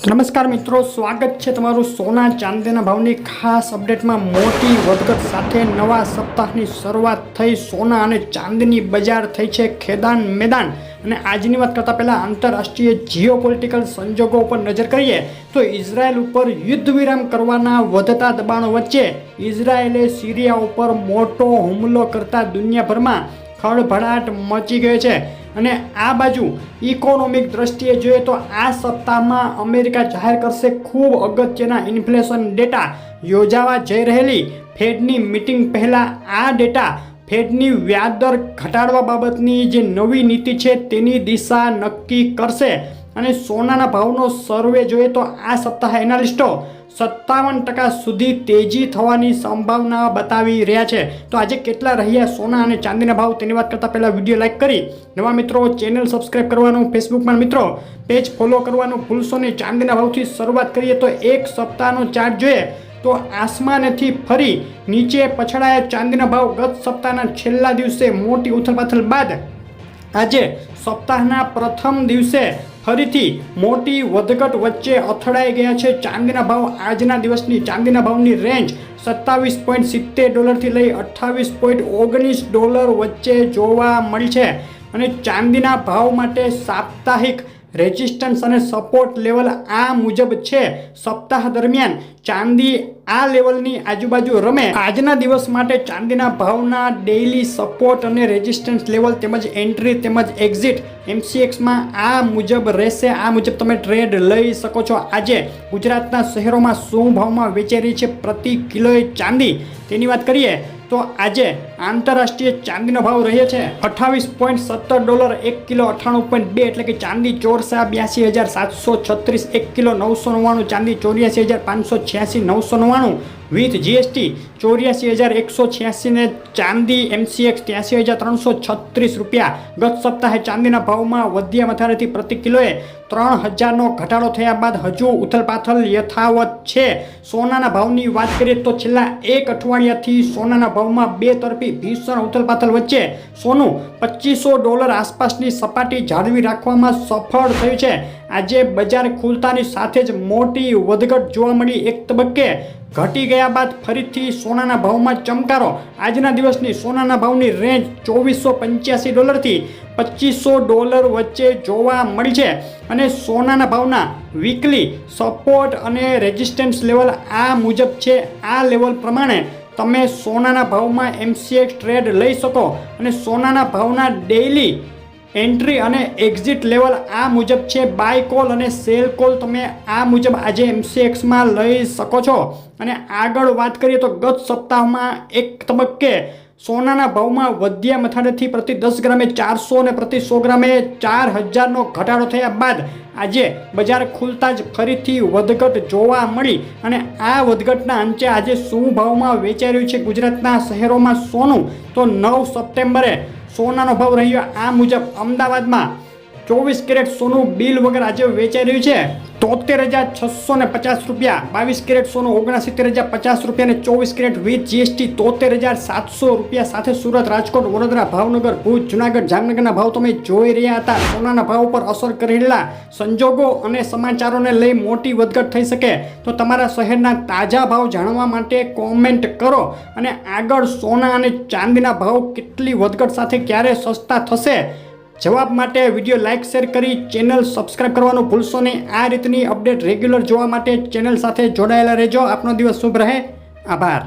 નમસ્કાર મિત્રો, સ્વાગત છે તમારું સોના ચાંદીના ભાવની ખાસ અપડેટમાં। મોટી વધઘટ સાથે નવા સપ્તાહની શરૂઆત થઈ। સોના અને ચાંદીની બજાર થઈ છે ખેદાન મેદાન। અને આજની વાત કરતાં પહેલાં આંતરરાષ્ટ્રીય જીઓપોલિટિકલ સંજોગો ઉપર નજર કરીએ તો ઇઝરાયલ ઉપર યુદ્ધ વિરામ કરવાના વધતા દબાણો વચ્ચે ઇઝરાયલે સિરિયા ઉપર મોટો હુમલો કરતા દુનિયાભરમાં ખળભળાટ મચી ગયો છે। અને આ બાજુ ઇકોનોમિક દ્રષ્ટિએ જોઈએ તો આ સપ્તાહમાં અમેરિકા જાહેર કરશે ખૂબ અગત્યના ઇન્ફ્લેશન ડેટા। યોજાવા જઈ રહેલી ફેડની મિટિંગ પહેલાં આ ડેટા ફેડની વ્યાજદર ઘટાડવા બાબતની જે નવી નીતિ છે તેની દિશા નક્કી કરશે। અને સોનાના ભાવનો સર્વે જોઈએ તો આ સપ્તાહે એનાલિસ્ટો 57% સુધી તેજી થવાની સંભાવના બતાવી રહ્યા છે। તો આજે કેટલા રહ્યા સોના અને ચાંદીના ભાવ તેની વાત કરતાં પહેલાં વિડીયો લાઇક કરી નવા મિત્રો ચેનલ સબસ્ક્રાઈબ કરવાનું, ફેસબુકમાં મિત્રો પેજ ફોલો કરવાનું ભૂલશો નહીં। ચાંદીના ભાવથી શરૂઆત કરીએ તો એક સપ્તાહનો ચાર્ટ જોઈએ તો આસમાનેથી ફરી નીચે પછડાયા ચાંદીના ભાવ ગત સપ્તાહના છેલ્લા દિવસે મોટી ઉથલપાથલ બાદ આજે સપ્તાહના પ્રથમ દિવસે ફરીથી મોટી વધઘટ વચ્ચે અથડાઈ ગયા છે। ચાંદીના ભાવ આજના દિવસની ચાંદીના ભાવની રેન્જ $27.70 થી લઈ $28.19 વચ્ચે જોવા મળી છે। અને ચાંદીના ભાવ માટે સાપ્તાહિક રેઝિસ્ટન્સ અને સપોર્ટ લેવલ આ મુજબ છે। સપ્તાહ દરમિયાન ચાંદી આ લેવલની આજુબાજુ રમે। આજના દિવસ માટે ચાંદીના ભાવના ડેઇલી સપોર્ટ અને રેઝિસ્ટન્સ લેવલ તેમજ એન્ટ્રી તેમજ એક્ઝિટ MCXમાં આ મુજબ રહેશે। આ મુજબ તમે ટ્રેડ લઈ શકો છો। આજે ગુજરાતના શહેરોમાં શું ભાવમાં વેચાઈ રહી છે પ્રતિ કિલોએ ચાંદી તેની વાત કરીએ તો આજે આંતરરાષ્ટ્રીય ચાંદીનો ભાવ રહ્યો છે $28.70 1 કિલો, 98.2 એટલે કે ચાંદી 82,736 1 કિલો, 999 ચાંદી 84,586 999 વિથ GST 84,186 ને ચાંદી MCX 83,336 રૂપિયા। ગત સપ્તાહે ચાંદીના ભાવમાં વધ્યા વધારેથી પ્રતિ કિલોએ 3,000નો ઘટાડો થયા બાદ હજુ ઉથલપાથલ યથાવત છે। સોનાના ભાવની વાત કરીએ તો છેલ્લા એક અઠવાડિયાથી સોનાના ભાવમાં બે તરફી ભીષણ ઉથલપાથલ વચ્ચે સોનું $2,500 આસપાસની સપાટી જાળવી રાખવામાં સફળ થયું છે। આજે બજાર ખુલતાની સાથે જ મોટી વધઘટ જોવા મળી। એક તબક્કે ઘટી ગયા બાદ ફરીથી સોનાના ભાવમાં ચમકારો। આજના દિવસની સોનાના ભાવની રેન્જ $2,485 થી $2,500 વચ્ચે જોવા મળી છે। અને સોનાના ભાવના વીકલી સપોર્ટ અને રેઝિસ્ટન્સ લેવલ આ મુજબ છે। આ લેવલ પ્રમાણે તમે સોનાના ભાવમાં MCX ટ્રેડ લઈ શકો। અને સોનાના ભાવના ડેઇલી એન્ટ્રી અને એક્ઝિટ લેવલ આ મુજબ છે। બાય કોલ અને સેલ કોલ તમે આ મુજબ આજે MCXમાં લઈ શકો છો। અને આગળ વાત કરીએ તો ગત સપ્તાહમાં એક તબક્કે સોનાના ભાવમાં વધ્યા મથાળેથી પ્રતિ 10 ગ્રામે 400 અને પ્રતિ 100 ગ્રામે 4,000નો ઘટાડો થયા બાદ આજે બજાર ખુલતા જ ફરીથી વધઘટ જોવા મળી। અને આ વધઘટના અંતે આજે શું ભાવમાં વેચાઈ રહ્યું છે ગુજરાતના શહેરોમાં સોનું તો 9 સપ્ટેમ્બરે સોનાનો ભાવ રહ્યો આ મુજબ। અમદાવાદમાં 24 કેરેટ સોનું બિલ વગર આજે વેચાઈ રહ્યું છે $73,650 રૂપિયા। 22 કેરેટ સોનું $69,050 રૂપિયા અને 24 કેરેટ વિથ GST $73,700 રૂપિયા સાથે સુરત, રાજકોટ, વડોદરા, ભાવનગર, ભુજ, જુનાગઢ, જામનગરના ભાવ તમે જોઈ રહ્યા હતા। સોનાના ભાવ પર અસર કરેલા સંજોગો અને સમાચારોને લઈ મોટી વધઘટ થઈ શકે તો તમારા શહેરના તાજા ભાવ જાણવા માટે કોમેન્ટ કરો। અને આગળ સોના અને ચાંદીના ભાવ કેટલી વધઘટ સાથે ક્યારે સસ્તા થશે જવાબ માટે વિડીયો લાઇક શેર કરી ચેનલ સબસ્ક્રાઈબ કરવાનું ભૂલશો નહીં। આ રીતની અપડેટ રેગ્યુલર જોવા માટે ચેનલ સાથે જોડાયેલા રહેજો। આપનો દિવસ શુભ રહે। આભાર।